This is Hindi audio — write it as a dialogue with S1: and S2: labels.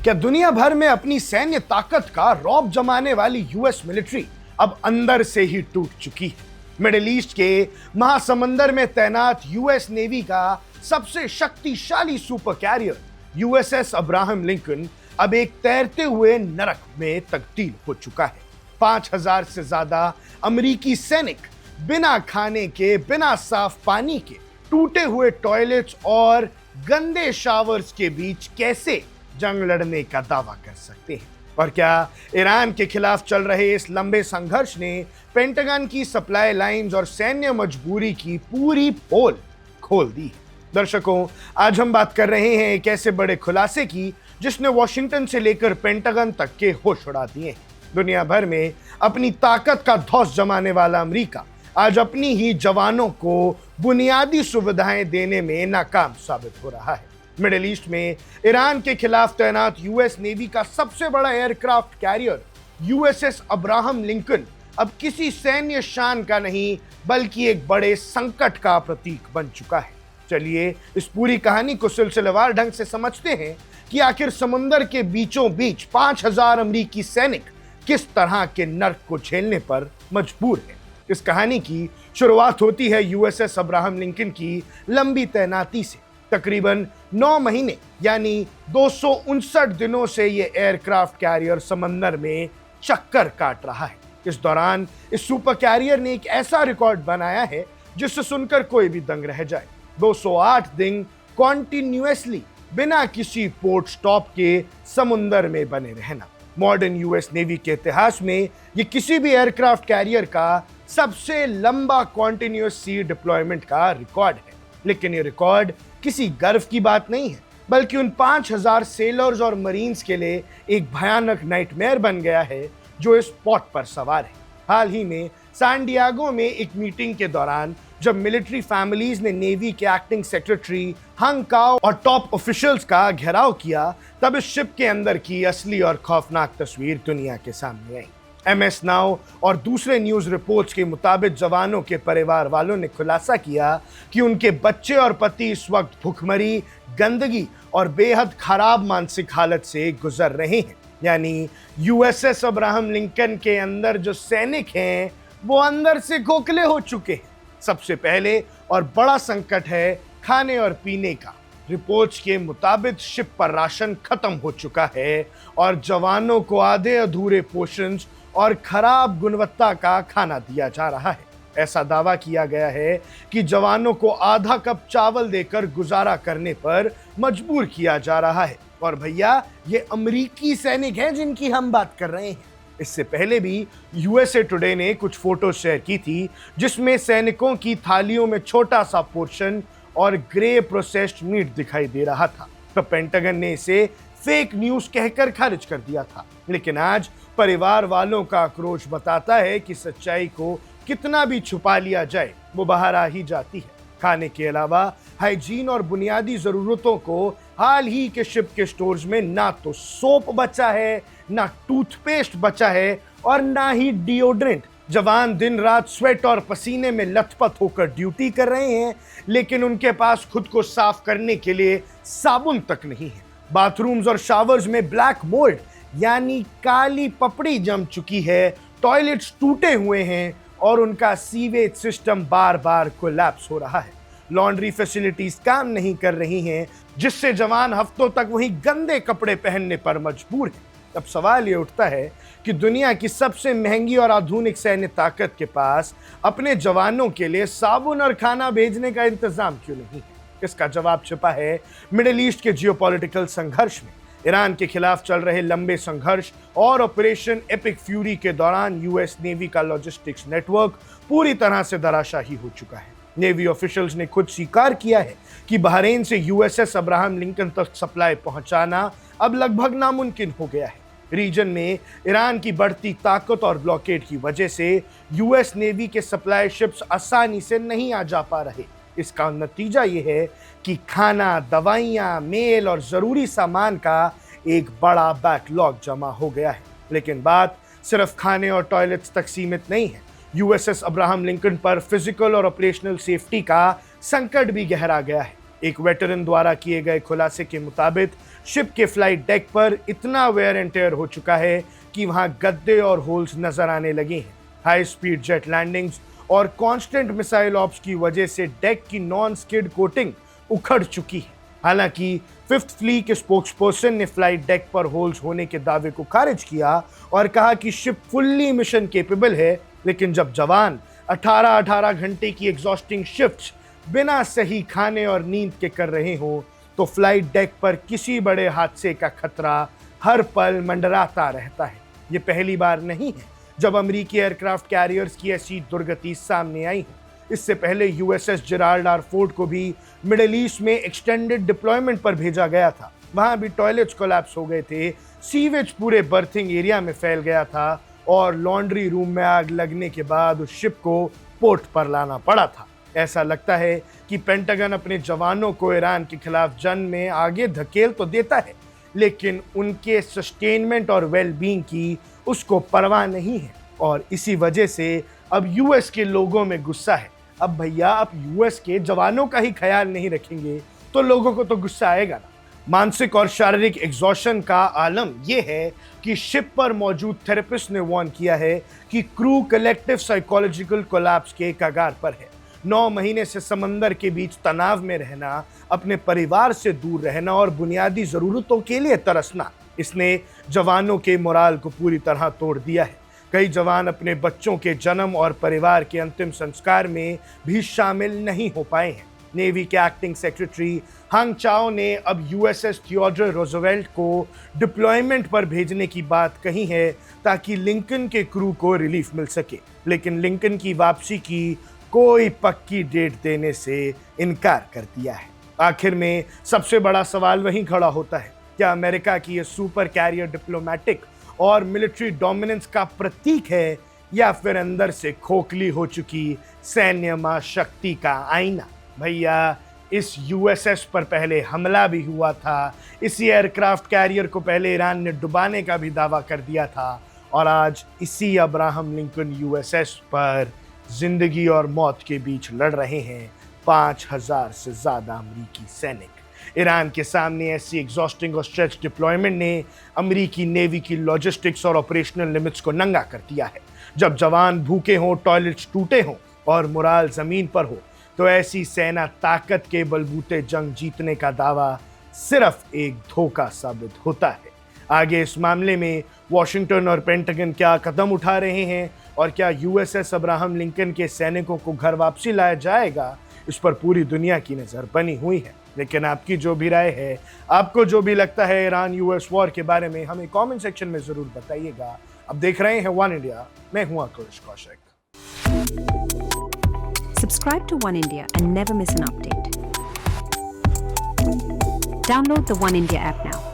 S1: क्या दुनिया भर में अपनी सैन्य ताकत का रौब जमाने वाली यूएस मिलिट्री अब अंदर से ही टूट चुकी है? मिडिल ईस्ट के महासमुंदर में तैनात यूएस नेवी का सबसे शक्तिशाली super career USS Abraham Lincoln अब एक तैरते हुए नरक में तब्दील हो चुका है। 5000 से ज्यादा अमेरिकी सैनिक बिना खाने के, बिना साफ पानी के, टूटे हुए टॉयलेट्स और गंदे शावर्स के बीच कैसे जंग लड़ने का दावा कर सकते हैं? और क्या ईरान के खिलाफ चल रहे इस लंबे संघर्ष ने पेंटागन की सप्लाई लाइंस और सैन्य मजबूरी की पूरी पोल खोल दी? दर्शकों, आज हम बात कर रहे हैं एक ऐसे बड़े खुलासे की जिसने वॉशिंगटन से लेकर पेंटागन तक के होश उड़ा दिए। दुनिया भर में अपनी ताकत का धौंस जमाने वाला अमेरिका आज अपनी ही जवानों को बुनियादी सुविधाएं देने में नाकाम साबित हो रहा है। मिडिल ईस्ट में ईरान के खिलाफ तैनात यूएस नेवी का सबसे बड़ा aircraft carrier USS Abraham Lincoln अब किसी सैन्य शान का नहीं बल्कि एक बड़े संकट का प्रतीक बन चुका है। चलिए इस पूरी कहानी को सिलसिलेवार ढंग से समझते हैं कि आखिर समुंदर के बीचों बीच 5000 अमेरिकी सैनिक किस तरह के नर्क को झेलने पर मजबूर हैं। इस कहानी की शुरुआत होती है यूएसएस अब्राहम लिंकन की लंबी तैनाती से। तकरीबन 9 महीने यानी 259 दिनों से ये एयरक्राफ्ट कैरियर समंदर में चक्कर काट रहा है। इस दौरान इस सुपर कैरियर ने एक ऐसा रिकॉर्ड बनाया है जिससे सुनकर कोई भी दंग रह जाए। 208 दिन कॉन्टिन्यूअसली बिना किसी पोर्ट स्टॉप के समुंदर में बने रहना मॉडर्न यूएस नेवी के इतिहास में ये किसी भी एयरक्राफ्ट कैरियर का सबसे लंबा कॉन्टिन्यूअस सी डिप्लॉयमेंट का रिकॉर्ड है। लेकिन ये रिकॉर्ड किसी गर्व की बात नहीं है बल्कि उन 5000 सेलर्स और मरीन्स के लिए एक भयानक नाइटमेयर बन गया है जो इस पॉट पर सवार है। हाल ही में सैन डिएगो में एक मीटिंग के दौरान जब मिलिट्री फैमिलीज ने नेवी के एक्टिंग सेक्रेटरी हंग काओ और टॉप ऑफिशियल्स का घेराव किया, तब इस शिप के अंदर की असली और खौफनाक तस्वीर दुनिया के सामने आई। एमएस नाउ और दूसरे न्यूज रिपोर्ट्स के मुताबिक जवानों के परिवार वालों ने खुलासा किया कि उनके बच्चे और पति इस वक्त भुखमरी, गंदगी और बेहद खराब मानसिक हालत से गुजर रहे हैं। यानी यूएसएस अब्राहम लिंकन के अंदर जो सैनिक हैं वो अंदर से खोखले हो चुके हैं। सबसे पहले और बड़ा संकट है खाने और पीने का। रिपोर्ट्स के मुताबिक शिप पर राशन खत्म हो चुका है और जवानों को आधे अधूरे पोर्शंस और खराब गुणवत्ता का खाना दिया जा रहा है। ऐसा दावा किया गया है कि जवानों को आधा कप चावल देकर गुजारा करने पर मजबूर किया जा रहा है। और भैया, ये अमेरिकी सैनिक हैं जिनकी हम बात कर रहे हैं। इससे पहले भी यूएसए टुडे ने कुछ फोटो शेयर की थी जिसमें सैनिकों की थालियों में छोटा सा पोर्शन और ग्रे प्रोसेस्ड मीट दिखाई दे रहा था। तो पेंटागन ने इसे फेक न्यूज कहकर खारिज कर दिया था। लेकिन आज परिवार वालों का आक्रोश बताता है कि सच्चाई को कितना भी छुपा लिया जाए वो बाहर आ ही जाती है। खाने के अलावा हाइजीन और बुनियादी जरूरतों को हाल ही के शिप के स्टोर्स में ना तो सोप बचा है, ना टूथपेस्ट बचा है और ना ही डिओड्रेंट। जवान दिन रात स्वेट और पसीने में लथपथ होकर ड्यूटी कर रहे हैं, लेकिन उनके पास खुद को साफ करने के लिए साबुन तक नहीं है। बाथरूम्स और शावर्स में ब्लैक मोल्ड यानी काली पपड़ी जम चुकी है, टॉयलेट्स टूटे हुए हैं और उनका सीवेज सिस्टम बार बार कोलैप्स हो रहा है। लॉन्ड्री फैसिलिटीज काम नहीं कर रही हैं, जिससे जवान हफ्तों तक वही गंदे कपड़े पहनने पर मजबूर हैं। अब सवाल ये उठता है कि दुनिया की सबसे महंगी और आधुनिक सैन्य ताकत के पास अपने जवानों के लिए साबुन और खाना भेजने का इंतजाम क्यों नहीं है? इसका जवाब छिपा है मिडिल ईस्ट के जियोपॉलिटिकल संघर्ष में। ईरान के खिलाफ चल रहे लंबे संघर्ष और ऑपरेशन एपिक फ्यूरी के दौरान यूएस नेवी का लॉजिस्टिक्स नेटवर्क पूरी तरह से धराशायी हो चुका है। नेवी ऑफिशियल्स ने खुद स्वीकार किया है कि बहरीन से यूएसएस अब्राहम लिंकन तक सप्लाई पहुंचाना अब लगभग नामुमकिन हो गया है। रीजन में ईरान की बढ़ती ताकत और ब्लॉकेड की वजह से यूएस नेवी के सप्लाई शिप्स आसानी से नहीं आ जा पा रहे। इसका नतीजा ये है कि खाना, दवाइयाँ, मेल और ज़रूरी सामान का एक बड़ा बैकलॉग जमा हो गया है। लेकिन बात सिर्फ खाने और टॉयलेट्स तक सीमित नहीं है। यूएसएस अब्राहम लिंकन पर फिजिकल और ऑपरेशनल सेफ्टी का संकट भी गहरा गया है। एक वेटरन द्वारा किए गए खुलासे के मुताबिक शिप के फ्लाइट डेक पर इतना वेयर एंड टेयर हो चुका है कि वहां गद्दे और होल्स नजर आने लगे हैं। हाई स्पीड जेट लैंडिंग्स और कांस्टेंट मिसाइल ऑप्स की वजह से डेक की नॉन स्किड कोटिंग उखड़ चुकी है। हालांकि फिफ्थ फ्लीट के स्पोक्सपर्सन ने फ्लाइट डेक पर होल्स होने के दावे को खारिज किया और कहा कि शिप फुल्ली मिशन केपेबल है, लेकिन जब जवान 18-18 घंटे की एग्जॉस्टिंग शिफ्ट्स बिना सही खाने और नींद के कर रहे हो तो फ्लाइट डेक पर किसी बड़े हादसे का खतरा हर पल मंडराता रहता है। ये पहली बार नहीं है जब अमेरिकी एयरक्राफ्ट कैरियर्स की ऐसी दुर्गति सामने आई है। इससे पहले यूएसएस जेराल्ड आर फोर्ड को भी मिडिल ईस्ट में एक्सटेंडेड डिप्लॉयमेंट पर भेजा गया था। वहां भी टॉयलेट्स कोलैप्स हो गए थे, सीवेज पूरे बर्थिंग एरिया में फैल गया था और लॉन्ड्री रूम में आग लगने के बाद उस शिप को पोर्ट पर लाना पड़ा था। ऐसा लगता है कि पेंटागन अपने जवानों को ईरान के खिलाफ जंग में आगे धकेल तो देता है, लेकिन उनके सस्टेनमेंट और वेलबींग की उसको परवाह नहीं है और इसी वजह से अब यूएस के लोगों में गुस्सा है। अब भैया आप यूएस के जवानों का ही ख्याल नहीं रखेंगे तो लोगों को तो गुस्सा आएगा ना। मानसिक और शारीरिक एग्जॉशन का आलम यह है कि शिप पर मौजूद थेरेपिस्ट ने वार्न किया है कि क्रू कलेक्टिव साइकोलॉजिकल कोलैप्स के कगार पर है। 9 महीने से समंदर के बीच तनाव में रहना, अपने परिवार से दूर रहना और बुनियादी जरूरतों के लिए तरसना, इसने जवानों के मोराल को पूरी तरह तोड़ दिया है। कई जवान अपने बच्चों के जन्म और परिवार के अंतिम संस्कार में भी शामिल नहीं हो पाए हैं। नेवी के एक्टिंग सेक्रेटरी हांग चाओ ने अब यूएसएस थियोडोर रूजवेल्ट को डिप्लॉयमेंट पर भेजने की बात कही है ताकि लिंकन के क्रू को रिलीफ मिल सके, लेकिन लिंकन की वापसी की कोई पक्की डेट देने से इनकार कर दिया है। आखिर में सबसे बड़ा सवाल वहीं खड़ा होता है, क्या अमेरिका की ये सुपर कैरियर डिप्लोमेटिक और मिलिट्री डोमिनेंस का प्रतीक है या फिर अंदर से खोखली हो चुकी सैन्य महाशक्ति का आईना? भैया इस यूएसएस पर पहले हमला भी हुआ था, इसी एयरक्राफ्ट कैरियर को पहले ईरान ने डुबाने का भी दावा कर दिया था और आज इसी अब्राहम लिंकन यूएसएस पर जिंदगी और मौत के बीच लड़ रहे हैं 5000 से ज्यादा अमेरिकी सैनिक। ईरान के सामने ऐसी एग्जॉस्टिंग और स्ट्रेच डिप्लॉयमेंट ने अमेरिकी नेवी की लॉजिस्टिक्स और ऑपरेशनल लिमिट्स को नंगा कर दिया है। जब जवान भूखे हों, टॉयलेट्स टूटे हों और मोराल जमीन पर हो तो ऐसी सेना ताकत के बलबूते जंग जीतने का दावा सिर्फ एक धोखा साबित होता है। आगे इस मामले में वॉशिंगटन और पेंटागन क्या कदम उठा रहे हैं और क्या यूएसएस अब्राहम लिंकन के सैनिकों को घर वापसी लाया जाएगा, इस पर पूरी दुनिया की नजर बनी हुई है। लेकिन आपकी जो भी राय है, आपको जो भी लगता है ईरान यूएस वॉर के बारे में, हमें कमेंट सेक्शन में जरूर बताइएगा। अब देख रहे हैं वन इंडिया, मैं हूं आकुश Kaushik.
S2: Subscribe to One India and never miss an update. Download the One India app now.